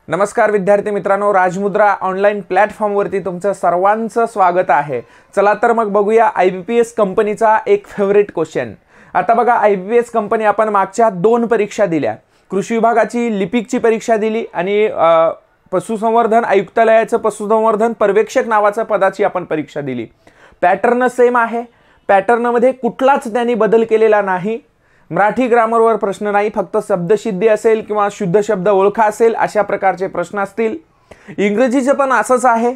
नमस्कार विद्यार्थी मित्रांनो, राजमुद्रा ऑनलाईन प्लॅटफॉर्मवरती तुमचं सर्वांचं स्वागत आहे। चला तर मग बघूया IBPS कंपनीचा एक फेवरेट क्वेश्चन। आता बघा, IBPS कंपनी आपण मागच्या 2 परीक्षा दिल्या। कृषी विभागाची लिपिकची परीक्षा दिली आणि पशुसंवर्धन आयुक्तालयाचं पशुसंवर्धन पर्यवेक्षक नावाच्या पदाची आपण परीक्षा दिली। पॅटर्न सेम आहे, पॅटर्नमध्ये कुठलाच त्यांनी बदल केलेला नाही। मराठी ग्रामरवर प्रश्न नाही, फक्त शब्दसिद्धी असेल किंवा शुद्ध शब्द ओळखा असेल अशा प्रकारचे प्रश्न असतील। इंग्रजीचं पण असंच आहे,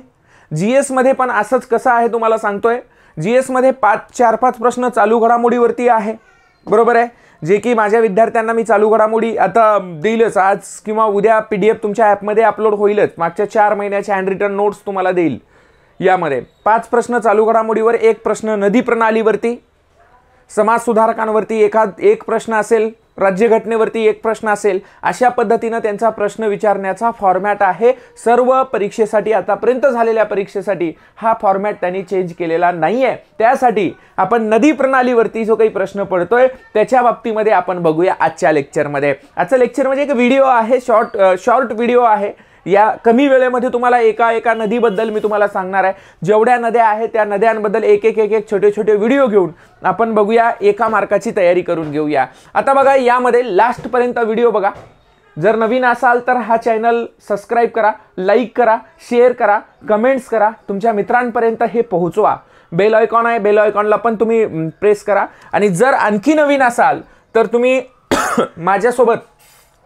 GS मध्ये पण असंच कसं आहे तुम्हाला सांगतोय। GS मध्ये 4-5 प्रश्न चालू घडामोडीवरती आहे, बरोबर आहे, जे की माझ्या विद्यार्थ्यांना मी चालू घडामोडी आता देईलच, आज किंवा उद्या PDF तुमच्या ॲपमध्ये अपलोड होईलच। मागच्या 4 महिन्याच्या हँड रिटन नोट्स तुम्हाला देईल। यामध्ये 5 प्रश्न चालू घडामोडीवर, 1 प्रश्न नदी प्रणालीवरती, समाज सुधारकांवरती एक प्रश्न असेल, राज्यघटनेवरती 1 प्रश्न असेल। अशा पद्धतीने त्यांचा प्रश्न विचारण्याचा फॉर्मॅट आहे। सर्व परीक्षेसाठी आतापर्यंत झालेल्या परीक्षेसाठी हा फॉर्मॅट त्यांनी चेंज केलेला नाहीये। त्यासाठी आपण नदी प्रणालीवरती जो काही प्रश्न पडतोय त्याच्या बाबतीमध्ये आपण बघूया आजच्या लेक्चरमध्ये। आजचं लेक्चर म्हणजे एक व्हिडिओ आहे, शॉर्ट व्हिडिओ आहे। या कमी वेळेमध्ये तुम्हाला एका नदीबद्दल मी तुम्हाला सांगणार आहे। जेवढ्या नद्या आहेत त्या नद्यांबद्दल एक छोटे व्हिडिओ घेऊन आपण बघूया, 1 मार्काची तयारी करून घेऊया। आता बघा, यामध्ये लास्ट पर्यंत व्हिडिओ बघा। जर नवीन असाल तर हा चॅनल सबस्क्राइब करा, लाईक करा, शेअर करा, कमेंट्स करा, तुमच्या मित्रांपर्यंत हे पोहोचवा। बेल आयकॉन आहे, बेल आयकॉनला पण तुम्ही प्रेस करा। आणि जर आणखी नवीन असाल तर तुम्ही माझ्यासोबत,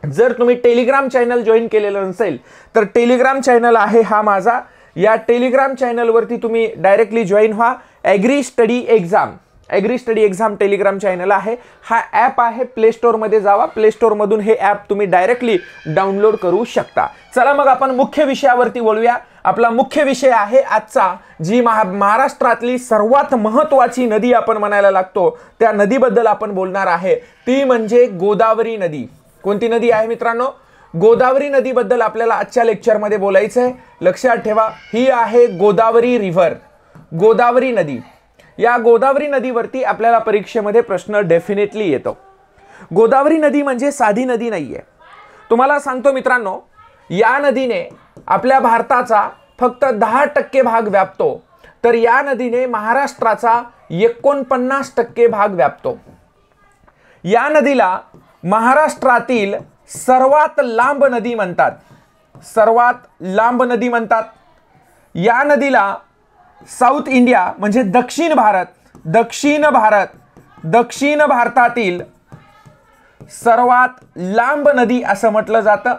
जर तुम्ही टेलिग्राम चॅनल जॉईन केलेलं नसेल तर टेलिग्राम चॅनल आहे हा माझा। या टेलिग्राम चॅनलवरती तुम्ही डायरेक्टली जॉईन व्हा। Agri study exam Telegram channel आहे। हा ॲप आहे, प्ले स्टोअरमध्ये जावा, प्ले स्टोअरमधून हे ॲप तुम्ही डायरेक्टली डाउनलोड करू शकता। चला मग आपण मुख्य विषयावरती वळूया। आपला मुख्य विषय आहे आजचा, जी महाराष्ट्रातली सर्वात महत्त्वाची नदी आपण म्हणायला लागतो त्या नदीबद्दल आपण बोलणार आहे। ती म्हणजे गोदावरी नदी। कोणती नदी आहे मित्रांनो? गोदावरी नदीबद्दल आपल्याला आजच्या लेक्चरमध्ये बोलायचं आहे। लक्षात ठेवा, ही आहे गोदावरी रिव्हर, गोदावरी नदी। या गोदावरी नदीवरती आपल्याला परीक्षेमध्ये प्रश्न डेफिनेटली येतो। गोदावरी नदी म्हणजे साधी नदी नाहीये। तुम्हाला सांगतो मित्रांनो, या नदीने आपल्या भारताचा फक्त 10% भाग व्यापतो, तर या नदीने महाराष्ट्राचा 49% भाग व्यापतो। या नदीला महाराष्ट्रातील सर्वात लांब नदी म्हणतात, सर्वात लांब नदी म्हणतात। या नदीला साऊथ इंडिया म्हणजे दक्षिण भारतातील सर्वात लांब नदी असं म्हटलं जातं।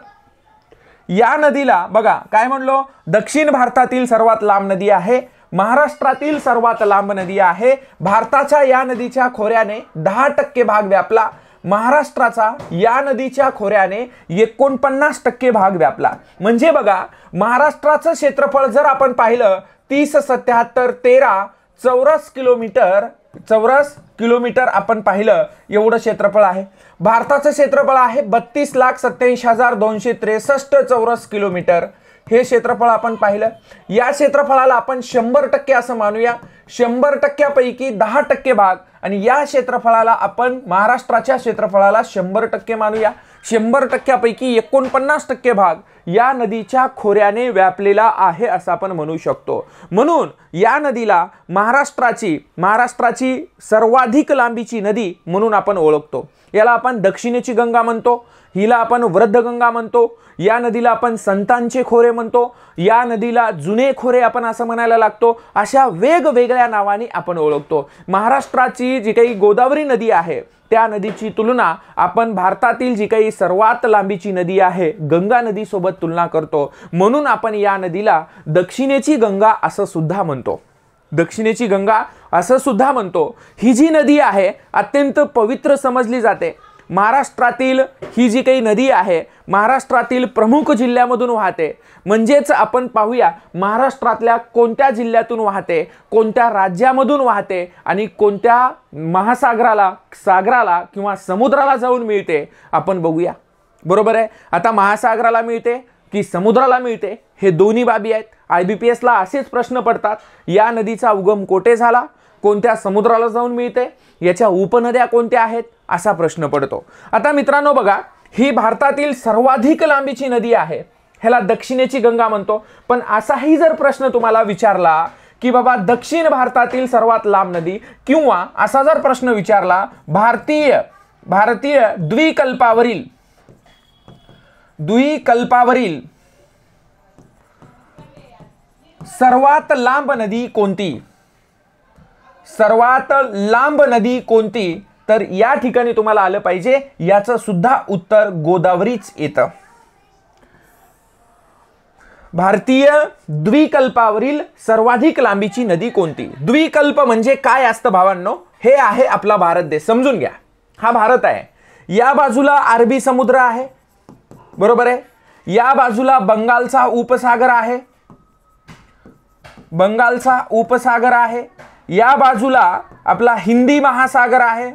या नदीला बघा काय म्हणलो, दक्षिण भारतातील सर्वात लांब नदी आहे, महाराष्ट्रातील सर्वात लांब नदी आहे। भारताच्या या नदीच्या खोऱ्याने 10% भाग व्यापला, महाराष्ट्राचा या नदीच्या खोऱ्याने 49% भाग व्यापला। म्हणजे बघा, महाराष्ट्राचं क्षेत्रफळ जर आपण पाहिलं 30,77,13 चौरस किलोमीटर आपण पाहिलं, एवढं क्षेत्रफळ आहे। भारताचं क्षेत्रफळ आहे 32,87,263 चौरस किलोमीटर। हे क्षेत्रफळ आपण पाहिलं। या क्षेत्रफळाला आपण 100% असं मानूया। 100%पैकी 10% भाग, आणि या क्षेत्रफळाला आपण महाराष्ट्राच्या क्षेत्रफळाला 100% मानूया। 100%पैकी 49% भाग या नदीच्या खोऱ्याने व्यापलेला आहे असं आपण म्हणू शकतो। म्हणून या नदीला महाराष्ट्राची सर्वाधिक लांबीची नदी म्हणून आपण ओळखतो। याला आपण दक्षिणेची गंगा म्हणतो, हिला आपण वृद्धगंगा म्हणतो, या नदीला आपण संतांचे खोरे म्हणतो, या नदीला जुने खोरे आपण असं म्हणायला लागतो। अशा वेगवेगळ्या नावाने आपण ओळखतो। महाराष्ट्राची जी काही गोदावरी नदी आहे त्या नदीची तुलना आपण भारतातील जी काही सर्वात लांबीची नदी आहे गंगा नदी सोबत तुलना करतो। म्हणून आपण या नदीला दक्षिणेची गंगा असं सुद्धा म्हणतो, दक्षिणेची गंगा असं सुद्धा म्हणतो। ही जी नदी आहे अत्यंत पवित्र समजली जाते। महाराष्ट्रातील ही जी काही नदी आहे महाराष्ट्रातील प्रमुख जिल्ह्यामधून वाहते। म्हणजेच आपण पाहूया महाराष्ट्रातल्या कोणत्या जिल्ह्यातून वाहते, कोणत्या राज्यामधून वाहते आणि कोणत्या सागराला किंवा समुद्राला जाऊन मिळते आपण बघूया, बरोबर आहे। आता महासागराला मिळते की समुद्राला मिळते हे दोन्ही बाबी आहेत। IBPS ला असेच प्रश्न पडतात, या नदीचा उगम कोठे झाला, कोणत्या समुद्राला जाऊन मिळते, याच्या उपनद्या कोणत्या आहेत असा प्रश्न पडतो। आता मित्रांनो बघा, ही भारतातील सर्वाधिक लांबीची नदी आहे। ह्याला दक्षिणेची गंगा म्हणतो. पण असाही जर प्रश्न तुम्हाला विचारला की बाबा दक्षिण भारतातील सर्वात लांब नदी, किंवा असा जर प्रश्न विचारला भारतीय द्विकल्पावरील सर्वात लांब नदी कोणती, सर्वात लांब नदी कोणती, तर या ठिकाणी तुम्हाला आलं पाहिजे याचं सुद्धा उत्तर गोदावरीच येतं. भारतीय द्विकल्पावरील सर्वाधिक लांबीची नदी कोणती. द्विकल्प म्हणजे काय असतं भावांनो, हे आहे आपला भारत देश. समजून घ्या, हा भारत आहे. या बाजूला अरबी समुद्र आहे, बरोबर आहे. या बाजूला बंगालचा उपसागर आहे. या बाजूला आपला हिंदी महासागर आहे.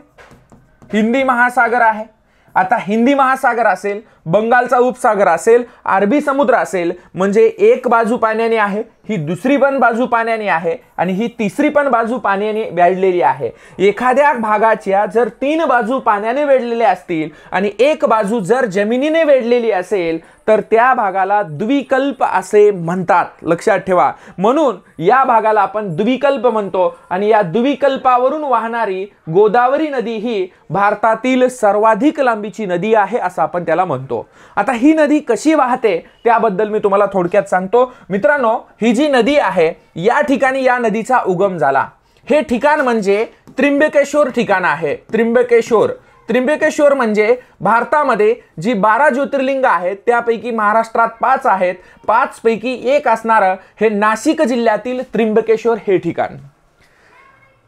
आता हिंदी महासागर असेल, बंगालचा उपसागर असेल, अरबी समुद्र असेल, म्हणजे एक बाजू पाण्याने आहे, ही दुसरी पण बाजू पाण्याने आहे आणि ही तिसरी पण बाजू पाण्याने वेढलेली आहे. एखाद्या भागाच्या जर 3 बाजू पाण्याने वेढलेल्या असतील आणि एक बाजू जर जमिनीने वेढलेली असेल तर त्या भागाला द्विकल्प असे म्हणतात. लक्षात ठेवा. म्हणून या भागाला आपण द्विकल्प म्हणतो आणि या द्विकल्पावरून वाहणारी गोदावरी नदी ही भारतातील सर्वाधिक लांबीची नदी आहे असं आपण त्याला म्हणतो. आता ही नदी कशी वाहते त्याबद्दल मी तुम्हाला थोडक्यात सांगतो. मित्रांनो, ही जी नदी आहे या ठिकाणी या नदीचा उगम झाला. हे ठिकाण म्हणजे त्र्यंबकेश्वर ठिकाण आहे. त्र्यंबकेश्वर म्हणजे भारतामध्ये जी 12 ज्योतिर्लिंग आहेत त्यापैकी महाराष्ट्रात 5 आहेत. 5 पैकी एक असणारं हे नाशिक जिल्ह्यातील त्र्यंबकेश्वर हे ठिकाण.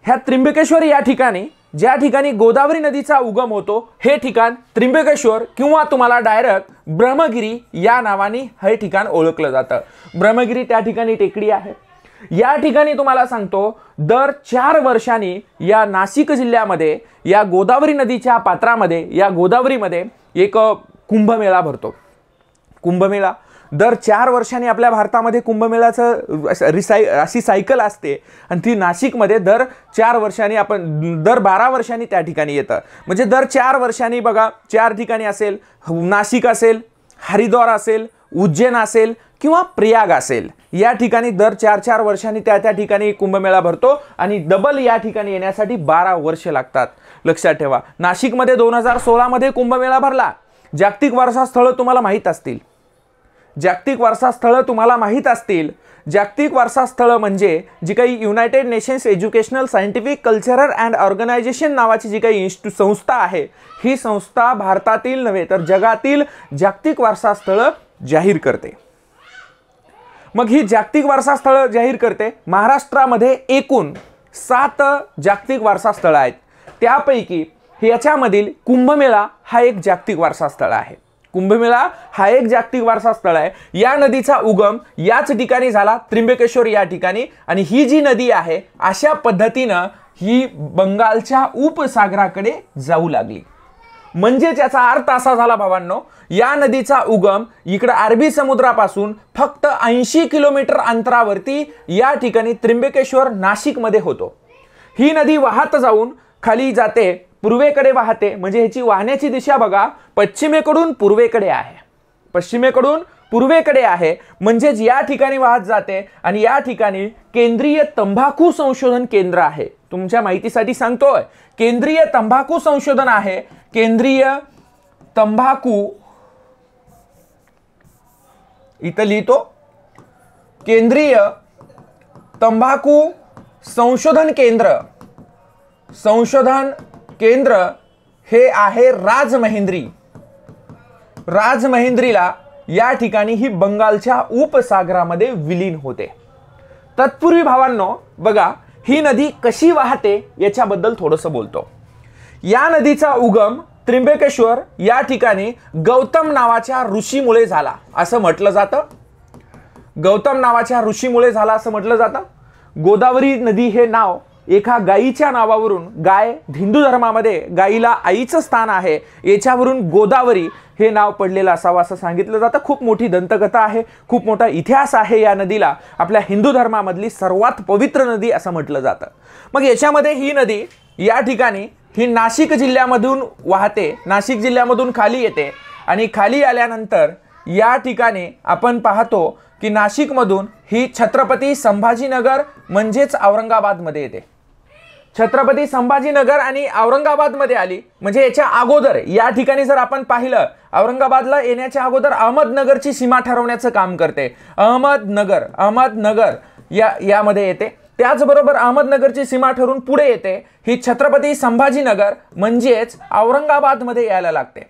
ह्या त्र्यंबकेश्वर या ठिकाणी ज्या ठिकाणी गोदावरी नदीचा उगम होतो हे ठिकाण त्र्यंबकेश्वर किंवा तुम्हाला डायरेक्ट ब्रह्मगिरी या नावाने हे ठिकाण ओळखलं जातं. ब्रह्मगिरी त्या ठिकाणी टेकडी आहे. या ठिकाणी तुम्हाला सांगतो दर 4 वर्षांनी या नाशिक जिल्ह्यामध्ये या गोदावरी नदीच्या पात्रामध्ये या गोदावरीमध्ये एक कुंभमेळा भरतो. कुंभमेळा दर 4 वर्षांनी आपल्या भारतामध्ये कुंभमेळ्याचं अशी सायकल असते आणि ती नाशिकमध्ये दर 4 वर्षांनी आपण दर 12 वर्षांनी त्या ठिकाणी येतं. म्हणजे दर 4 वर्षांनी बघा 4 ठिकाणी असेल, नाशिक असेल, हरिद्वार असेल, उज्जैन असेल किंवा प्रयाग असेल. या ठिकाणी दर 4-4 वर्षांनी त्या ठिकाणी कुंभमेळा भरतो आणि डबल या ठिकाणी येण्यासाठी 12 वर्ष लागतात. लक्षात ठेवा. नाशिकमध्ये 2016 मध्ये कुंभमेळा भरला. जागतिक वारसा स्थळं तुम्हाला माहीत असतील. जागतिक वारसा स्थळं म्हणजे जी काही United Nations Educational Scientific Cultural and Organization नावाची जी काही संस्था आहे, ही संस्था भारतातील नव्हे तर जगातील जागतिक वारसा स्थळं जाहीर करते. मग ही जागतिक वारसा स्थळं जाहीर करते. महाराष्ट्रामध्ये एकूण 7 जागतिक वारसा स्थळं आहेत. त्यापैकी याच्यामधील कुंभमेळा हा एक जागतिक वारसा स्थळ आहे. कुंभमेळा हा एक जागतिक वारसा स्थळ आहे. या नदीचा उगम याच ठिकाणी झाला, त्र्यंबकेश्वर या ठिकाणी. आणि ही जी नदी आहे अशा पद्धतीनं ही बंगालच्या उपसागराकडे जाऊ लागली. म्हणजे त्याचा अर्थ असा झाला भावांनो, या नदीचा उगम इकडे अरबी समुद्रापासून फक्त 80 किलोमीटर अंतरावरती या ठिकाणी त्र्यंबकेश्वर नाशिकमध्ये होतो. ही नदी वाहत जाऊन खाली जाते, पूर्वेकडे वाहते. म्हणजे ह्याची वाहण्याची दिशा बघा, पश्चिमेकडून पूर्वेकडे आहे. म्हणजेच या ठिकाणी वाहत जाते आणि या ठिकाणी केंद्रीय तंबाखू संशोधन केंद्र आहे. तुमच्या माहितीसाठी सांगतोय, केंद्रीय तंबाखू संशोधन आहे. केंद्रीय तंबाखू इथं लिहितो, केंद्रीय तंबाखू संशोधन केंद्र हे आहे राजमहेंद्रीला. या ठिकाणी ही बंगालच्या उपसागरामध्ये विलीन होते. तत्पूर्वी भावांनो बघा, ही नदी कशी वाहते याच्याबद्दल थोडंसं बोलतो. या नदीचा उगम त्र्यंबकेश्वर या ठिकाणी गौतम नावाच्या ऋषीमुळे झाला असं म्हटलं जातं. गोदावरी नदी हे नाव एका गायीच्या नावावरून, गाय हिंदू धर्मामध्ये गायीला आईचं स्थान आहे, याच्यावरून गोदावरी हे नाव पडलेलं असावं असं सांगितलं जातं. खूप मोठी दंतकथा आहे, खूप मोठा इतिहास आहे या नदीला. आपल्या हिंदू धर्मामधली सर्वात पवित्र नदी असं म्हटलं जातं. मग याच्यामध्ये ही नदी या ठिकाणी ही नाशिक जिल्ह्यामधून वाहते. नाशिक जिल्ह्यामधून खाली येते आणि खाली आल्यानंतर या ठिकाणी आपण पाहतो की नाशिकमधून ही छत्रपती संभाजीनगर म्हणजेच औरंगाबादमध्ये येते। छत्रपती संभाजीनगर आणि औरंगाबादमध्ये आली म्हणजे याच्या अगोदर या ठिकाणी जर आपण पाहिलं औरंगाबादला येण्याच्या अगोदर अहमदनगरची सीमा ठरवण्याचं काम करते। अहमदनगर यामध्ये येते। त्याचबरोबर अहमदनगरची सीमा ठरून पुढे येते ही छत्रपती संभाजीनगर म्हणजेच औरंगाबादमध्ये यायला लागते।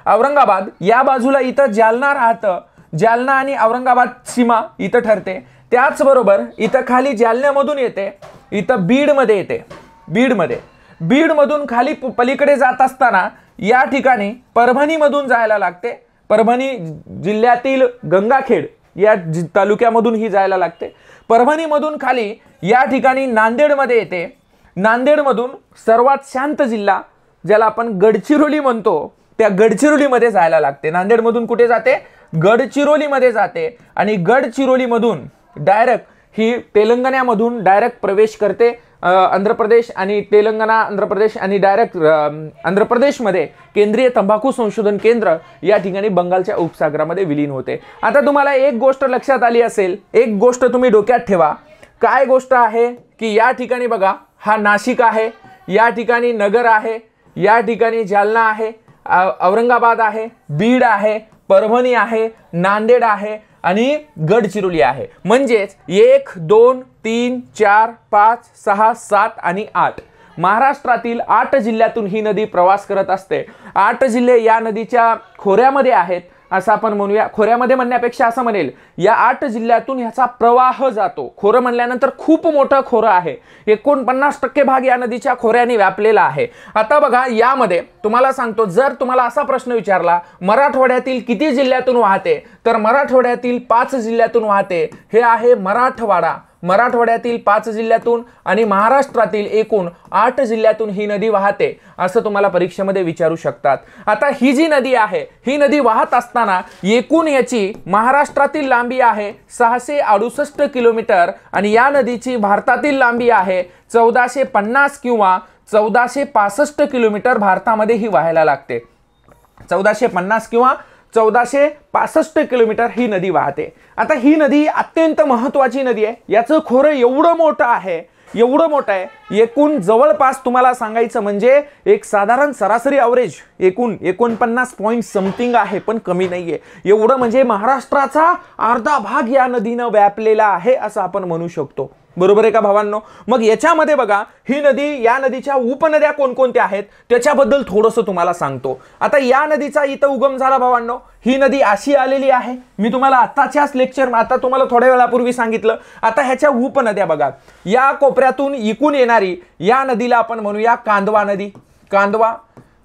औरंगाबाद या बाजूला इथं जालना राहतं, जालना आणि औरंगाबाद सीमा इथं ठरते। त्याचबरोबर इथं खाली जालन्यामधून येते, इथं बीडमध्ये येते। बीडमधून खाली पलीकडे जात असताना या ठिकाणी परभणीमधून जायला लागते। परभणी जिल्ह्यातील गंगाखेड या तालुक्यामधून ही जायला लागते। परभणीमधून खाली या ठिकाणी नांदेडमध्ये येते। नांदेडमधून सर्वात शांत जिल्हा ज्याला आपण गडचिरोली म्हणतो त्या गडचिरोलीमध्ये जायला लागते। नांदेडमधून कुठे जाते? गडचिरोलीमध्ये जाते आणि गडचिरोलीमधून डायरेक्ट ही तेलंगणामधून डायरेक्ट प्रवेश करते आंध्र प्रदेश आणि तेलंगणा, आंध्र प्रदेश आणि डायरेक्ट आंध्र प्रदेशमध्ये केंद्रीय तंबाखू संशोधन केंद्र या ठिकाणी बंगालच्या उपसागरामध्ये विलीन होते। आता तुम्हाला एक गोष्ट लक्षात आली असेल, एक गोष्ट तुम्ही डोक्यात ठेवा। काय गोष्ट आहे की या ठिकाणी बघा हा नाशिक आहे, या ठिकाणी नगर आहे, या ठिकाणी जालना आहे, औरंगाबाद आहे, बीड आहे, परभणी आहे, नांदेड आहे आणि गडचिरोली आहे। म्हणजेच 1 2 3 4 5 6 7 आणि 8 महाराष्ट्रातील 8 जिल्ह्यातून ही नदी प्रवास करत असते। 8 जिल्हे या नदीच्या खोऱ्यामध्ये आहेत असं आपण म्हणूया। खोऱ्यामध्ये म्हणण्यापेक्षा असं म्हणेल या 8 जिल्ह्यातून ह्याचा प्रवाह जातो। खोरं म्हणल्यानंतर खूप मोठं खोरं आहे, 49% भाग या नदीच्या खोऱ्याने व्यापलेला आहे। आता बघा यामध्ये तुम्हाला सांगतो, जर तुम्हाला असा प्रश्न विचारला मराठवाड्यातील किती जिल्ह्यातून वाहते, तर मराठवाड्यातील 5 जिल्ह्यातून वाहते। हे आहे मराठवाडा, मराठवाड्यातील 5 जिल्ह्यातून आणि महाराष्ट्रातील एकूण 8 जिल्ह्यातून ही नदी वाहते असं तुम्हाला परीक्षेमध्ये विचारू शकतात। आता ही जी नदी आहे ही नदी वाहत असताना एकूण याची महाराष्ट्रातील लांबी आहे 668 किलोमीटर आणि या नदीची भारतातील लांबी आहे 1450 किंवा 1465 किलोमीटर भारतामध्ये ही वाहायला लागते। 1450 किंवा 1465 किलोमीटर ही नदी वाहते। आता ही नदी अत्यंत महत्त्वाची नदी आहे। याचं खोरं एवढं मोठं आहे, एवढं मोठं आहे, एकूण जवळपास तुम्हाला सांगायचं म्हणजे एक साधारण सरासरी ॲव्हरेज एकूण 49 पॉइंट समथिंग आहे, पण कमी नाहीये। एवढं म्हणजे महाराष्ट्राचा अर्धा भाग या नदीनं व्यापलेला आहे असं आपण म्हणू शकतो। बरोबर आहे का भावांनो? मग याच्यामध्ये बघा ही नदी, या नदीच्या उपनद्या कोणकोणत्या आहेत त्याच्याबद्दल थोडंसं तुम्हाला सांगतो। आता या नदीचा इथं उगम झाला भावांनो, ही नदी अशी आलेली आहे, मी तुम्हाला आताच्याच लेक्चर आता तुम्हाला थोड्या वेळापूर्वी सांगितलं। आता ह्याच्या उपनद्या बघा, या कोपऱ्यातून इकून येणारी या नदीला आपण म्हणूया कांदवा नदी।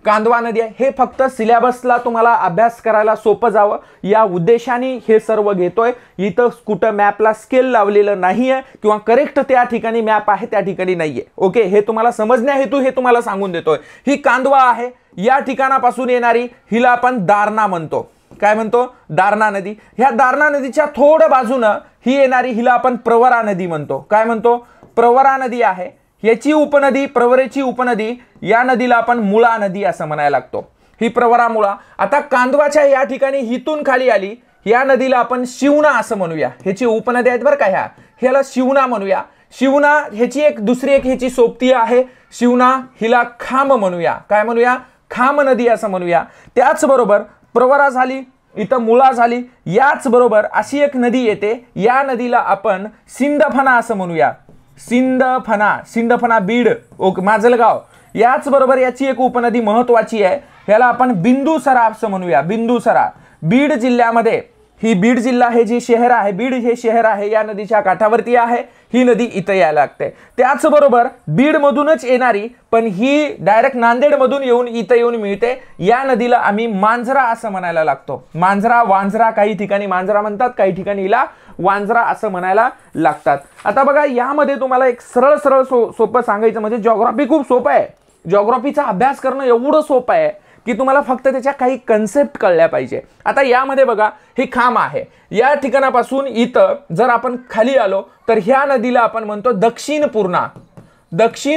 कांदवा नदी आहे। हे फक्त सिलेबसला तुम्हाला अभ्यास करायला सोपं जावं या उद्देशाने हे सर्व घेतोय। इथं कुठं मॅपला स्केल लावलेलं नाहीये किंवा करेक्ट त्या ठिकाणी मॅप आहे त्या ठिकाणी नाहीये। ओके, हे तुम्हाला समजण्या हेतू हे तुम्हाला सांगून देतोय। ही कांदवा आहे, या ठिकाणापासून येणारी हिला आपण दारणा म्हणतो। काय म्हणतो? दारणा नदी। ह्या दारणा नदीच्या थोड्या बाजूनं ही येणारी हिला आपण प्रवरा नदी म्हणतो। काय म्हणतो? प्रवरा नदी आहे। याची उपनदी, प्रवरेची उपनदी, या नदीला आपण मुळा नदी असं म्हणायला लागतो। ही प्रवरा मुळा। आता कांदवाच्या या ठिकाणी हितून खाली आली, या नदीला आपण शिवना असं म्हणूया। ह्याची उपनदी आहेत बरं का, ह्याला शिवना म्हणूया। शिवना ह्याची एक दुसरी एक ह्याची सोबती आहे शिवना, हिला खाम म्हणूया। काय म्हणूया? खाम नदी असं म्हणूया। त्याचबरोबर प्रवरा झाली, इथं मुळा झाली, याच बरोबर अशी एक नदी येते, या नदीला आपण सिंदफणा असं म्हणूया। सिंदफणा बीड, ओके, माजलगाव। याच बरोबर याची एक उपनदी महत्वाची आहे, ह्याला आपण बिंदुसरा असं म्हणूया। बिंदुसरा बीड जिल्ह्यामध्ये, ही बीड जिल्हा हे जे शहर आहे, बीड हे शहर आहे या नदीच्या काठावरती आहे। ही नदी इथं यायला लागते। त्याचबरोबर बीड मधूनच येणारी पण ही डायरेक्ट नांदेड मधून येऊन इथं येऊन मिळते, या नदीला आम्ही मांजरा असं म्हणायला लागतो। मांजरा, वांजरा, काही ठिकाणी मांजरा म्हणतात, काही ठिकाणी हिला वांजरा असं म्हणायला लागतात। आता बघा यामध्ये तुम्हाला एक सरळ सोपं सांगायचं म्हणजे जिओग्राफी खूप सोपं आहे। जिओग्राफीचा अभ्यास करणं एवढं सोपं आहे की तुम्हाला फक्त त्याच्या काही कन्सेप्ट कळल्या पाहिजे। आता यामध्ये बघा ही खाम आहे, या ठिकाणापासून इथं जर आपण खाली आलो तर ह्या नदीला आपण म्हणतो दक्षिण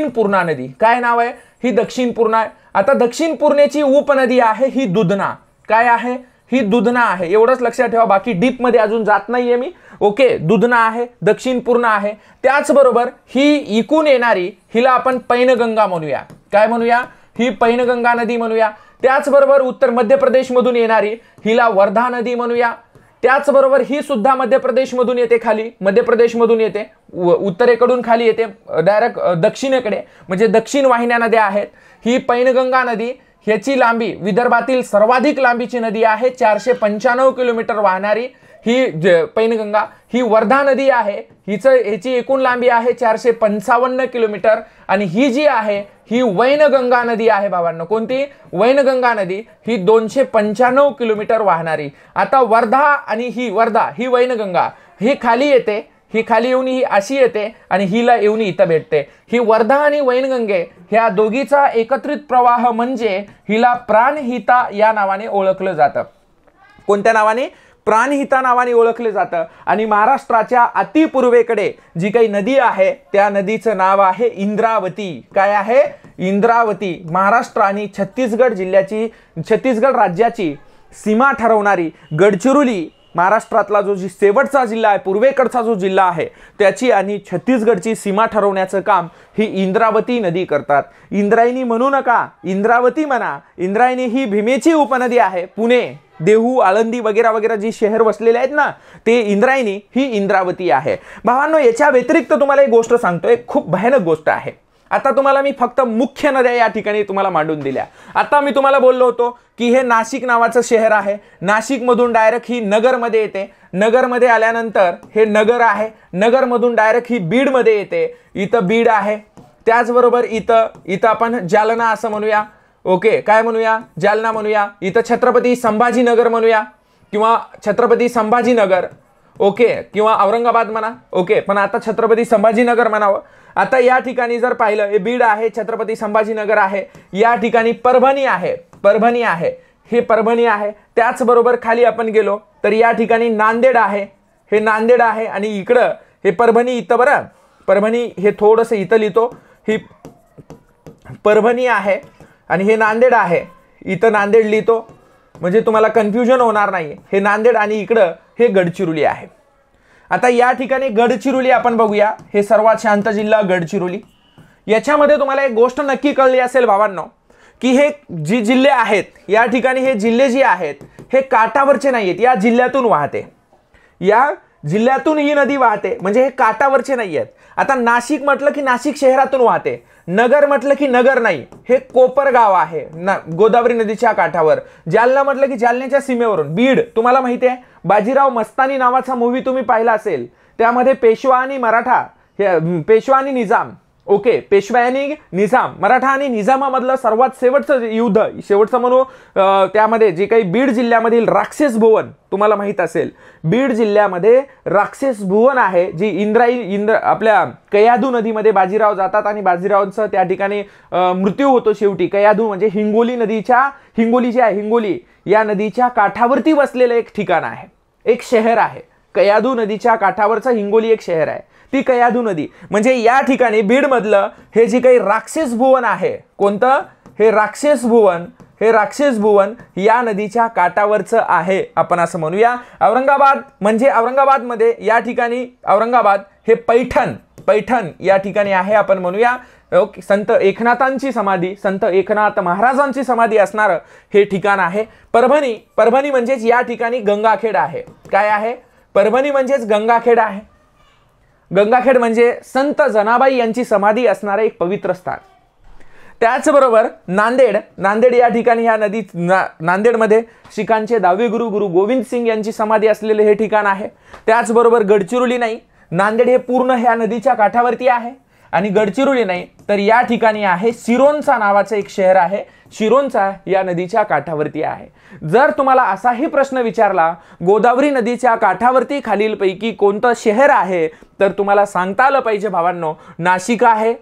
पूर्णा नदी। काय नाव आहे? ही दक्षिण पूर्णा आहे। आता दक्षिण पूर्णेची उपनदी आहे ही दुधना। काय आहे? ही दुधना आहे, एवढंच लक्षात ठेवा, बाकी डीप मध्ये अजून जात नाहीये मी. ओके, दुधना आहे, दक्षिण पूर्णा आहे. त्याचबरोबर ही इकून येणारी हिला आपण पैनगंगा म्हणूया. काय म्हणूया? ही पैनगंगा नदी म्हणूया. त्याचबरोबर उत्तर मध्य प्रदेश मधून येणारी हिला वर्धा नदी म्हणूया. त्याचबरोबर ही सुद्धा मध्य प्रदेश मधून येते, खाली मध्य प्रदेश मधून येते, उत्तरेकडून खाली येते डायरेक्ट दक्षिणेकडे, म्हणजे दक्षिण वाहिन्या नद्या आहेत. ही पैनगंगा नदी, ह्याची लांबी विदर्भातील सर्वाधिक लांबीची नदी आहे, 495 किलोमीटर वाहणारी ही पैनगंगा. ही वर्धा नदी आहे, ह्याची एकूण लांबी आहे 455 किलोमीटर. आणि ही जी आहे ही वैनगंगा नदी आहे भावांनो. कोणती? वैनगंगा नदी. ही 295 किलोमीटर वाहणारी. आता वर्धा आणि ही वैनगंगा ही खाली येते, ही खाली येऊन ही अशी येते आणि हिला येऊन इथं भेटते. ही वर्धा आणि वैनगंगे ह्या दोघीचा एकत्रित प्रवाह म्हणजे हिला प्राणहिता या नावाने ओळखलं जातं. कोणत्या नावाने? प्राणहिता नावाने ओळखले जातं. आणि महाराष्ट्राच्या अतिपूर्वेकडे जी काही नदी आहे त्या नदीचं नाव आहे इंद्रावती. काय आहे? इंद्रावती. महाराष्ट्र आणि छत्तीसगड राज्याची सीमा ठरवणारी गडचिरोली, महाराष्ट्रातला जो शेवटचा जिल्हा आहे, पूर्वेकडचा जो जिल्हा आहे, त्याची आणि छत्तीसगडची सीमा ठरवण्याचं काम ही इंद्रावती नदी करतात. इंद्रायणी म्हणू नका, इंद्रावती म्हणा. इंद्रायणी ही भीमेची उपनदी आहे. पुणे, देहू, आळंदी वगैरे वगैरे जी शहर वसलेले आहेत ना, ते इंद्रायणी ही इंद्रावती आहे. भावांनो, याच्या व्यतिरिक्त तुम्हाला एक गोष्ट सांगतो, एक खूप भयानक गोष्ट आहे. आता तुम्हाला मी फक्त मुख्य नद्या या ठिकाणी तुम्हाला मांडून दिल्या. आता मी तुम्हाला बोललो होतो की हे नाशिक नावाचं शहर आहे, नाशिकमधून डायरेक्ट ही नगरमध्ये येते, नगरमध्ये आल्यानंतर हे नगर आहे, नगरमधून डायरेक्ट ही बीडमध्ये येते, इथं बीड आहे. त्याचबरोबर इथं आपण जालना असं म्हणूया. ओके, काय म्हणूया? जालना म्हणूया. इथं छत्रपती संभाजीनगर म्हणूया किंवा छत्रपती संभाजीनगर. ओके, किंवा औरंगाबाद म्हणा. ओके, पण आता छत्रपती संभाजीनगर म्हणावं. आता या ठिकाणी जर पाहिलं, हे बीड आहे, छत्रपती संभाजीनगर आहे. या ठिकाणी परभणी आहे, हे परभणी आहे. त्याचबरोबर खाली आपण गेलो तर या ठिकाणी नांदेड आहे, हे नांदेड आहे. आणि इकडं हे परभणी, इथं बरं, परभणी हे थोडंसं इथं लिहितो, ही परभणी आहे आणि हे नांदेड आहे, इथं नांदेड लिहितो म्हणजे तुम्हाला कन्फ्युजन होणार नाही. हे नांदेड आणि इकडं हे गडचिरोली आहे. आता या ठिकाणी गडचिरोली आपण बघूया. हे सर्वात शांत जिल्हा गडचिरोली. याच्यामध्ये तुम्हाला एक गोष्ट नक्की कळली असेल भावांनो, की हे जी जिल्हे आहेत या ठिकाणी, हे जिल्हे जे आहेत हे काठावरचे नाही आहेत, या जिल्ह्यातून वाहते, या जिल्ह्यातून ही नदी वाहते, म्हणजे हे काठावरचे नाही आहेत. आता नाशिक म्हटलं की नाशिक शहरातून वाहते, नगर म्हटलं की नगर नाही, हे कोपरगाव आहे गोदावरी नदीच्या काठावर. जालना म्हटलं की जालन्याच्या सीमेवरून. बीड, तुम्हाला माहिती आहे बाजीराव मस्तानी नावाचा मूवी तुम्ही पाहिला असेल, त्यामध्ये पेशवा आणि मराठा, पेशवा आणि निजाम. ओके, पेशवा आणि निजाम, मराठा आणि निजामामधलं सर्वात शेवटचं युद्ध, शेवटचं म्हणू, त्यामध्ये जे काही बीड जिल्ह्यामधील राक्षस भुवन तुम्हाला माहित असेल, बीड जिल्ह्यामध्ये राक्षस भुवन आहे, जी आपल्या कयाधू नदीमध्ये बाजीराव जातात आणि बाजीरावांचा त्या ठिकाणी मृत्यू होतो शेवटी. कयाधू म्हणजे हिंगोली जी आहे, हिंगोली या नदीच्या काठावरती वसलेलं एक ठिकाण आहे, एक शहर आहे. कयाधू नदीच्या काठावरचं हिंगोली एक शहर आहे, ती कयाधू नदी. म्हणजे या ठिकाणी बीड मधलं हे जे काही राक्षस भुवन आहे, कोणतं? हे राक्षस भुवन या नदीच्या काठावरचं आहे, आपण असं म्हणूया. औरंगाबाद म्हणजे औरंगाबादमध्ये या ठिकाणी औरंगाबाद हे पैठण या ठिकाणी आहे, आपण म्हणूया. ओके, संत एकनाथांची समाधी, संत एकनाथ महाराजांची समाधी असणारं हे ठिकाण आहे. परभणी म्हणजेच या ठिकाणी गंगाखेड आहे. काय आहे? परभणी म्हणजेच गंगाखेड आहे. गंगाखेड म्हणजे संत जनाबाई यांची समाधी असणारं एक पवित्र स्थान. त्याचबरोबर नांदेड या ठिकाणी ह्या नदी, नांदेडमध्ये शिखांचे 10वे गुरु गोविंद सिंग यांची समाधी असलेले हे ठिकाण आहे. त्याचबरोबर गडचिरोली नाही, नांदेड हे पूर्ण ह्या नदीच्या काठावरती आहे. आणि गडचिरोली नाही तर या ठिकाणी आहे सिरोंचा नावाचं एक शहर आहे, सिरोंचा या नदीच्या काठावरती आहे. जर तुम्हाला असाही प्रश्न विचारला, गोदावरी नदीच्या काठावरती खालीलपैकी कोणतं शहर आहे, तर तुम्हाला सांगता आलं पाहिजे भावांनो, नाशिक आहे,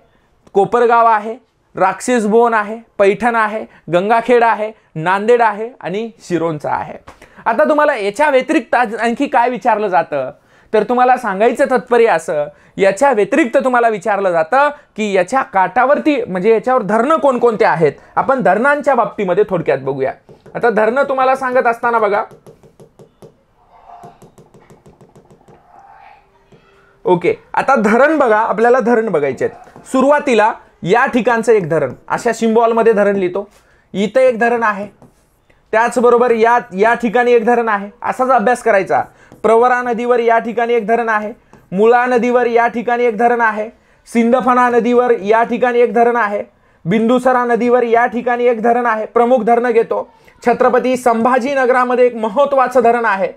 कोपरगाव आहे, राक्षस भुवन आहे, पैठण आहे, गंगाखेड आहे, नांदेड आहे आणि सिरोंचा आहे. आता तुम्हाला याच्या व्यतिरिक्त आणखी काय विचारलं जातं, तर तुम्हाला सांगायचं तात्पर्य असं, याच्या व्यतिरिक्त तुम्हाला विचारलं जातं की याच्या काठावरती म्हणजे याच्यावर धरणं कोणकोणते आहेत. आपण धरणांच्या बाबतीमध्ये थोडक्यात बघूया. आता धरणं तुम्हाला सांगत असताना बघा, ओके, आता धरण बघा, आपल्याला धरण बघायचे आहेत. सुरुवातीला या ठिकाणचं एक धरण, अशा सिम्बॉल मध्ये धरण लिहितो. इथं एक धरण आहे, त्याचबरोबर या ठिकाणी एक धरण आहे. असाच अभ्यास करायचा. प्रवरा नदीवर या ठिकाणी एक धरण आहे, मुळा नदीवर या ठिकाणी एक धरण आहे, सिंदफणा नदीवर या ठिकाणी एक धरण आहे, बिंदुसरा नदीवर या ठिकाणी एक धरण आहे. प्रमुख धरण घेतो. छत्रपती संभाजीनगरामध्ये एक महत्वाचं धरण आहे.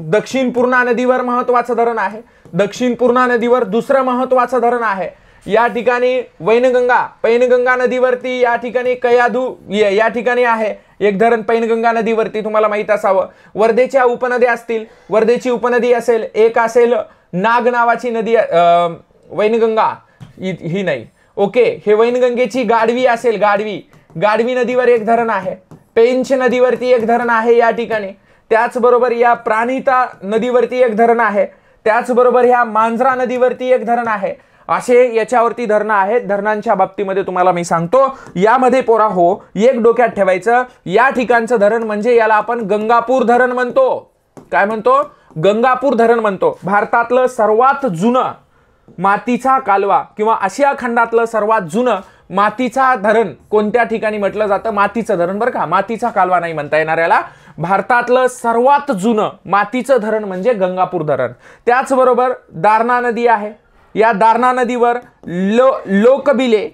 दक्षिण पूर्णा नदीवर महत्वाचं धरण आहे. दक्षिण पूर्णा नदीवर दुसरं महत्वाचं धरण आहे. या ठिकाणी पैनगंगा नदीवरती या ठिकाणी कयाधू या ठिकाणी आहे एक धरण पैनगंगा नदीवरती, तुम्हाला माहित असावं. वर्धेच्या उपनद्या असतील, वर्धेची उपनदी असेल, एक असेल नाग नावाची नदी, वैनगंगा ही नाही. ओके, हे वैनगंगेची गाढवी असेल, गाढवी नदीवर एक धरण आहे. पेंच नदीवरती एक धरण आहे या ठिकाणी. त्याचबरोबर या प्राणिता नदीवरती एक धरण आहे. त्याचबरोबर ह्या मांजरा नदीवरती एक धरण आहे. असे याच्यावरती धरणं आहेत. धरणांच्या बाबतीमध्ये तुम्हाला मी सांगतो, यामध्ये पोरा हो, एक डोक्यात ठेवायचं, या ठिकाणचं धरण म्हणजे याला आपण गंगापूर धरण म्हणतो. काय म्हणतो? गंगापूर धरण म्हणतो. भारतातलं सर्वात जुनं मातीचा कालवा किंवा आशिया खंडातलं सर्वात जुनं मातीचा धरण कोणत्या ठिकाणी म्हटलं जातं? मातीचं धरण, बरं का, मातीचा कालवा नाही म्हणता येणार याला. भारतातलं सर्वात जुनं मातीचं धरण म्हणजे गंगापूर धरण. त्याचबरोबर दारणा नदी आहे. या दारणा नदीवर लोकबिले,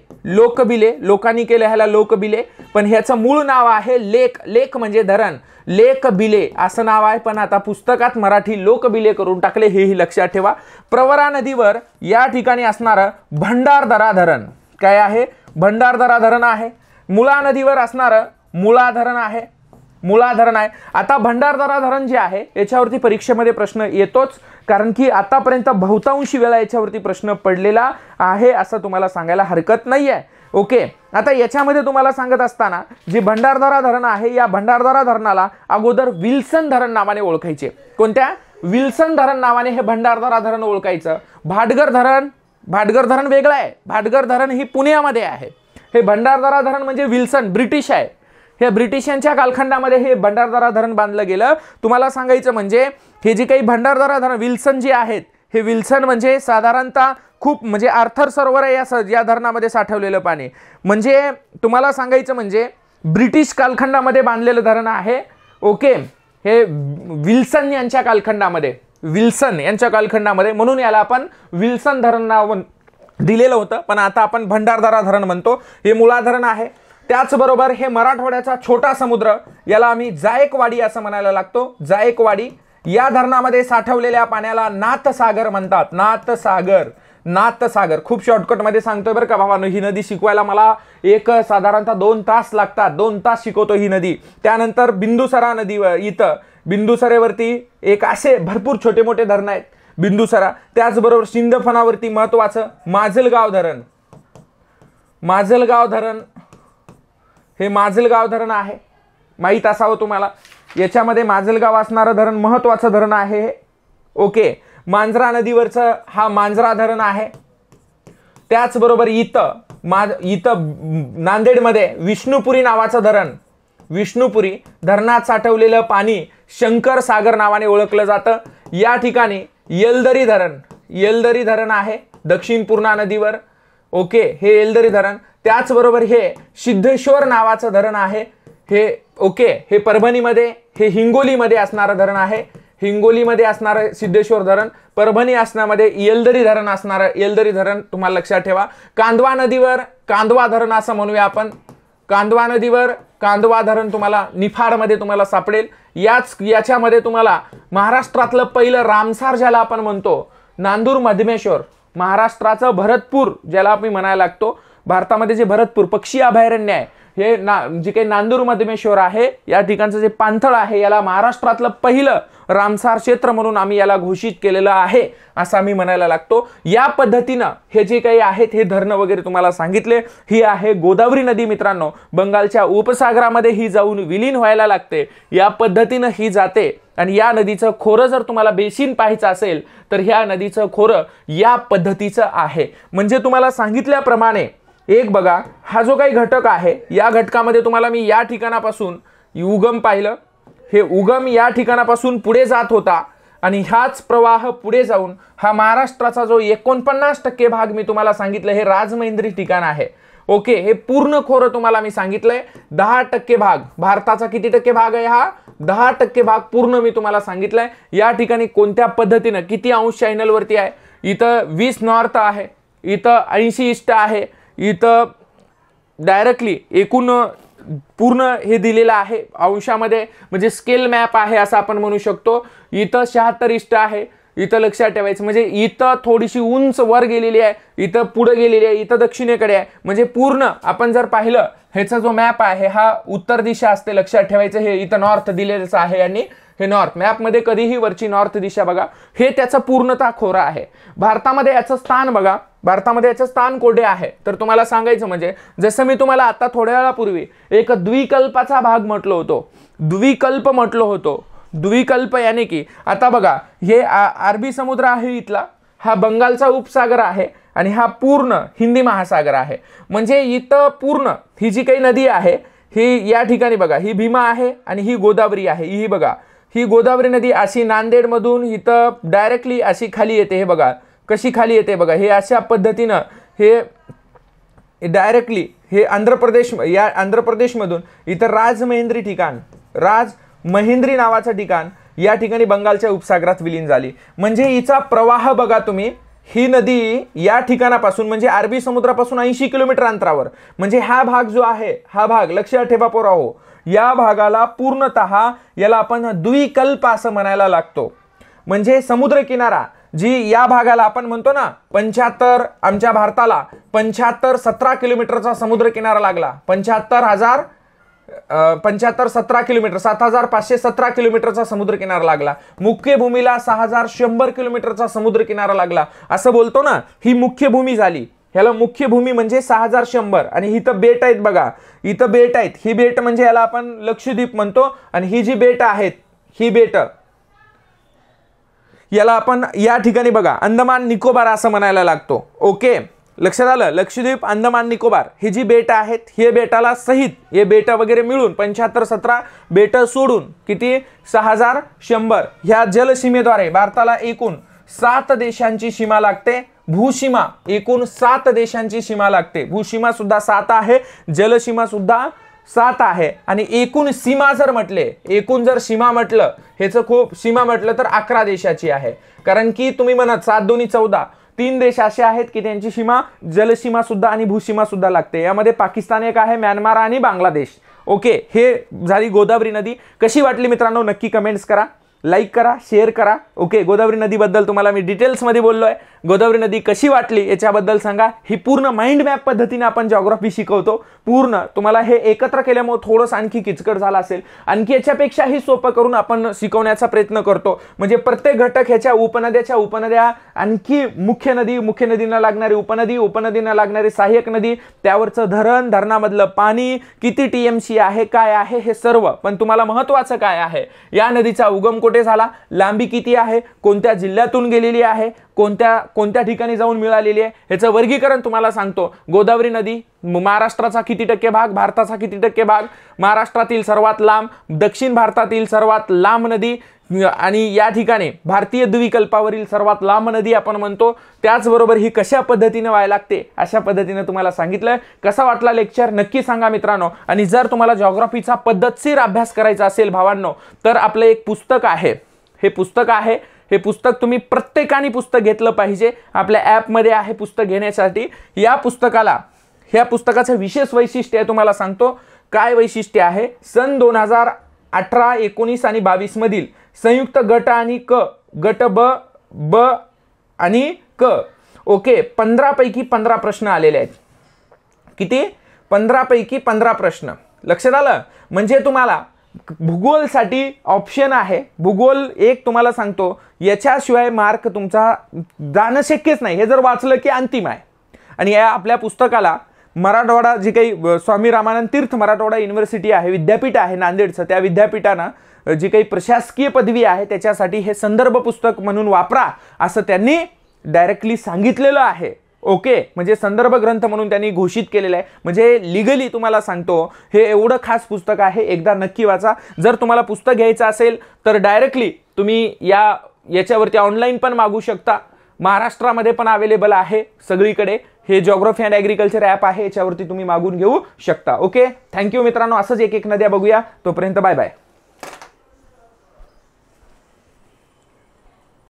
लोकांनी केलं ह्याला लोकबिले, पण ह्याचं मूळ नाव आहे लेक म्हणजे धरण. लेकबिले असं नाव आहे, पण आता पुस्तकात मराठी लोकबिले करून टाकले, हेही लक्षात ठेवा. प्रवरा नदीवर या ठिकाणी असणारं भंडारदरा धरण, काय आहे? भंडारदरा धरण आहे. मुळा नदीवर असणारं मुळा धरण आहे. आता भंडारदरा धरण जे आहे याच्यावरती परीक्षेमध्ये प्रश्न येतोच, कारण की आतापर्यंत बहुतांशी वेळा याच्यावरती प्रश्न पडलेला आहे असं तुम्हाला सांगायला हरकत नाहीये. ओके, आता याच्यामध्ये तुम्हाला सांगत असताना जे भंडारदरा धरण आहे, या भंडारदरा धरणाला अगोदर विल्सन धरण नावाने ओळखायचे. कोणत्या? विल्सन धरण नावाने हे भंडारदरा धरण ओळखायचं. भाटघर धरण वेगळं आहे. भाटघर धरण ही पुण्यामध्ये आहे. हे भंडारदरा धरण म्हणजे विल्सन, ब्रिटिश आहे. हे ब्रिटिशांच्या कालखंडामध्ये हे भंडारदरा धरण बांधलं गेलं. तुम्हाला सांगायचं म्हणजे हे जे काही भंडारदरा धरण विल्सन जे आहेत, हे विल्सन म्हणजे साधारणतः खूप म्हणजे आर्थर सरोवर आहे या धरणामध्ये साठवलेलं पाणी. म्हणजे तुम्हाला सांगायचं म्हणजे ब्रिटिश कालखंडामध्ये बांधलेलं धरण आहे. ओके, हे विल्सन यांच्या कालखंडामध्ये, म्हणून याला आपण विल्सन धरण नाव दिलेलं होतं, पण आता आपण भंडारदरा धरण म्हणतो. हे मुळा धरण आहे. त्याचबरोबर हे मराठवाड्याचा छोटा समुद्र, याला आम्ही जायकवाडी असं म्हणायला लागतो. जायकवाडी या धरणामध्ये साठवलेल्या पाण्याला नाथसागर म्हणतात. नाथसागर खूप शॉर्टकट मध्ये सांगतोय बरं का भावांनो. ही नदी शिकवायला मला साधारणतः 2 तास लागतात. 2 तास शिकवतो ही नदी. त्यानंतर बिंदुसरा नदी, इथं बिंदुसरेवरती एक असे भरपूर छोटे मोठे धरण आहेत बिंदुसरा. त्याचबरोबर सिंदफणावरती महत्वाचं माजलगाव धरण, हे माजलगाव धरण आहे, माहीत असावं तुम्हाला. याच्यामध्ये माजलगाव असणारं धरण महत्वाचं धरण आहे. ओके, मांजरा नदीवरचं हा मांजरा धरण आहे. त्याचबरोबर इथं नांदेडमध्ये विष्णुपुरी नावाचं धरण, विष्णुपुरी धरणात साठवलेलं पाणी शंकर सागर नावाने ओळखलं जातं. या ठिकाणी येलदरी धरण आहे दक्षिण पूर्णा नदीवर. ओके, हे येलदरी धरण. त्याचबरोबर हे सिद्धेश्वर नावाचं धरण आहे. हे परभणीमध्ये, हे हिंगोलीमध्ये असणारं धरण आहे. हिंगोलीमध्ये असणारं सिद्धेश्वर धरण, परभणी असण्यामध्ये येलदरी धरण असणारं येलदरी धरण तुम्हाला लक्षात ठेवा. कांदवा नदीवर कांदवा धरण असं म्हणूया आपण. कांदवा नदीवर कांदवा धरण तुम्हाला निफाडमध्ये तुम्हाला सापडेल. याच्यामध्ये तुम्हाला महाराष्ट्रातलं पहिलं रामसार ज्याला आपण म्हणतो, नांदूर मधमेश्वर, महाराष्ट्राचं भरतपूर ज्याला आपण म्हणायला लागतो. भारतामध्ये जे भरतपूर पक्षी अभयारण्य आहे, हे जे काही नांदूर मधमेश्वर आहे, या ठिकाणचं जे पाणथळ आहे, याला महाराष्ट्रातलं पहिलं रामसार क्षेत्र म्हणून आम्ही याला घोषित केलेलं आहे असं आम्ही म्हणायला लागतो. या पद्धतीनं हे जे काही आहेत हे धरणं वगैरे तुम्हाला सांगितले. ही आहे गोदावरी नदी मित्रांनो. बंगालच्या उपसागरामध्ये ही जाऊन विलीन व्हायला लागते. या पद्धतीनं ही जाते आणि या नदीचं खोरं जर तुम्हाला बेसिन पाहायचं असेल तर ह्या नदीचं खोरं या पद्धतीचं आहे. म्हणजे तुम्हाला सांगितल्याप्रमाणे एक बघा, हा जो काही घटक आहे, या घटकामध्ये तुम्हाला मी या उगम पाहिलं, हे उगम या ठिकाणापासून पुढे जात होता आणि हाच प्रवाह पुढे जाऊन हा महाराष्ट्राचा जो 49% भाग मी तुम्हाला सांगितलं हे राजमहेंद्री ठिकाण आहे. ओके, हे पूर्ण खोरं तुम्हाला मी सांगितलंय. 10% भाग, भारताचा किती टक्के भाग आहे हा? 10% भाग पूर्ण मी तुम्हाला सांगितलंय. या ठिकाणी कोणत्या पद्धतीनं किती अंश चॅनल वरती आहे, इथं 20 नॉर्थ आहे, इथं 80 ईस्ट आहे, इथं डायरेक्टली एकूण पूर्ण हे दिलेलं आहे अंशामध्ये, म्हणजे स्केल मॅप आहे असं आपण म्हणू शकतो. इथं 76 ईस्ट आहे, इथं लक्षात ठेवायचं. म्हणजे इथं थोडीशी उंच वर गेलेली आहे, इथं पुढे गेलेली आहे, इथं दक्षिणेकडे आहे. म्हणजे पूर्ण आपण जर पाहिलं ह्याचा जो मॅप आहे हा उत्तर दिशा असते, लक्षात ठेवायचं. हे इथं नॉर्थ दिलेलंच आहे आणि हे नॉर्थ मॅपमध्ये कधीही वरची नॉर्थ दिशा बघा, हे त्याचं पूर्णतः खोरं आहे. भारतामध्ये याचं स्थान बघा, भारतामध्ये याचं स्थान कोठे आहे तर तुम्हाला सांगायचं म्हणजे जसं मी तुम्हाला आता थोड्या वेळापूर्वी एक द्विकल्पाचा भाग म्हटलो होतो, द्विकल्प म्हटलो होतो. द्विकल्प यानी की आता बघा हे अरबी समुद्र आहे, इथला हा बंगालचा उपसागर आहे आणि हा पूर्ण हिंदी महासागर आहे. म्हणजे इथं पूर्ण ही जी काही नदी आहे ही या ठिकाणी बघा, ही भीमा आहे आणि ही गोदावरी आहे. ही बघा, ही गोदावरी नदी अशी नांदेड मधून इथं डायरेक्टली अशी खाली येते. हे बघा कशी खाली येते बघा, हे अशा पद्धतीनं हे डायरेक्टली हे आंध्र प्रदेश, या आंध्र प्रदेशमधून इथं राजमहेंद्री ठिकाण, राजमहेंद्री नावाचं ठिकाण या ठिकाणी बंगालच्या उपसागरात विलीन झाली. म्हणजे हिचा प्रवाह बघा तुम्ही, ही नदी या ठिकाणापासून म्हणजे अरबी समुद्रापासून 80 किलोमीटर अंतरावर, म्हणजे हा भाग जो आहे हा भाग लक्षात ठेवा पोराहो, या भागाला पूर्णतः याला आपण द्विकल्प असं म्हणायला लागतो. म्हणजे समुद्र किनारा जी या भागाला आपण म्हणतो ना 75, आमच्या भारताला 17 किलोमीटरचा समुद्र किनारा लागला. 17 किलोमीटर, 7517 किलोमीटरचा समुद्र किनारा लागला. मुख्य भूमीला 6100 किलोमीटरचा समुद्र किनारा लागला. असं बोलतो ना, ही मुख्य भूमी झाली. ह्याला मुख्य भूमी म्हणजे 6100 आणि इथं बेट आहेत बघा, इथं बेट आहेत. ही बेट म्हणजे याला आपण लक्षद्वीप म्हणतो आणि ही जी बेट आहेत ही बेट याला आपण या ठिकाणी बघा अंदमान निकोबार असं म्हणायला लागतो. ओके, लक्षात आलं. लक्षद्वीप, अंदमान निकोबार ही जी बेट आहेत, हे बेटाला सहित हे बेट वगैरे मिळून 75-17 बेट सोडून किती 6100 ह्या जलसीमेद्वारे भारताला एकूण 7 देशांची सीमा लागते. भूसीमा एकूण 7 देशांची सीमा लागते. भूसीमा सुद्धा 7 आहे, जलसीमा सुद्धा 7 आहे आणि एकूण सीमा जर म्हटले, एकूण जर सीमा म्हटलं, ह्याचं खूप सीमा म्हटलं तर 11 देशाची आहे. कारण की तुम्ही म्हणत 7 दूनी 14, 3 देश असे आहेत की त्यांची सीमा जलसीमा सुद्धा आणि भूसीमा सुद्धा लागते. यामध्ये पाकिस्तान एक आहे, म्यानमार आणि बांगलादेश. ओके, हे झाली गोदावरी नदी. कशी वाटली मित्रांनो नक्की कमेंट्स करा, लाईक करा, शेअर करा. ओके, गोदावरी नदीबद्दल तुम्हाला मी डिटेल्समध्ये बोललोय. गोदावरी नदी कशी वाटली याच्याबद्दल सांगा. ही पूर्ण माइंड मॅप पद्धतीने आपण जिओग्राफी शिकवतो. पूर्ण तुम्हाला हे एकत्र केल्यामुळे थोडंसं आणखी किचकट झालं असेल, आणखी याच्यापेक्षाही सोपं करून आपण शिकवण्याचा प्रयत्न करतो. म्हणजे प्रत्येक घटक ह्याच्या उपनद्या, आणखी मुख्य नदी, मुख्य नदींना लागणारी उपनदी, उपनदींना लागणारी सहाय्यक नदी, त्यावरचं धरण, धरणामधलं पाणी किती TMC आहे, काय आहे हे सर्व. पण तुम्हाला महत्त्वाचं काय आहे, या नदीचा उगम कुठे झाला, लांबी किती आहे, कोणत्या जिल्ह्यातून गेलेली आहे, कोणत्या ठिकाणी जाऊन मिळालेली आहे, ह्याचं वर्गीकरण तुम्हाला सांगतो. गोदावरी नदी महाराष्ट्राचा किती टक्के भाग, भारताचा किती टक्के भाग, महाराष्ट्रातील सर्वात लांब, दक्षिण भारतातील सर्वात लांब नदी आणि या ठिकाणी भारतीय द्विकल्पावरील सर्वात लांब नदी आपण म्हणतो. त्याचबरोबर ही कशा पद्धतीने व्हायला लागते अशा पद्धतीने तुम्हाला सांगितलं. कसा वाटला लेक्चर नक्की सांगा मित्रांनो. आणि जर तुम्हाला जिओग्राफीचा पद्धतशीर अभ्यास करायचा असेल भावांनो, तर आपलं एक पुस्तक आहे, हे पुस्तक तुम्ही प्रत्येकाने पुस्तक घेतलं पाहिजे. आपल्या ॲपमध्ये आहे पुस्तक घेण्यासाठी. ह्या पुस्तकाचं विशेष वैशिष्ट्य आहे तुम्हाला सांगतो. काय वैशिष्ट्य आहे, सन 2018, 19 आणि 22 मधील संयुक्त गट आणि क, गट ब आणि क. ओके, 15 पैकी 15 प्रश्न आलेले आहेत. किती? 15 पैकी 15 प्रश्न. लक्षात आलं. म्हणजे तुम्हाला भूगोलसाठी ऑप्शन आहे. भूगोल एक तुम्हाला सांगतो, याच्याशिवाय मार्क तुमचा जाणं शक्यच नाही. हे जर वाचलं की अंतिम आहे. आणि या आपल्या पुस्तकाला मराठवाडा जी काही स्वामी रामानंद तीर्थ मराठवाडा युनिव्हर्सिटी आहे, विद्यापीठ आहे नांदेडचं, त्या विद्यापीठानं जी काही प्रशासकीय पदवी आहे त्याच्यासाठी हे संदर्भ पुस्तक म्हणून वापरा असं त्यांनी डायरेक्टली सांगितलेलं आहे. ओके, म्हणजे संदर्भ ग्रंथ म्हणून त्यांनी घोषित केलेलं आहे. म्हणजे लिगली तुम्हाला सांगतो, हे एवढं खास पुस्तक आहे, एकदा नक्की वाचा. जर तुम्हाला पुस्तक घ्यायचं असेल तर डायरेक्टली तुम्ही याच्यावरती ऑनलाईन पण मागू शकता. महाराष्ट्रामध्ये पण अवेलेबल आहे सगळीकडे. हे जिओग्राफी अँड ॲग्रिकल्चर ॲप आहे, याच्यावरती तुम्ही मागून घेऊ शकता. ओके, थँक्यू मित्रांनो. असंच एक एक नद्या बघूया. तोपर्यंत बाय बाय.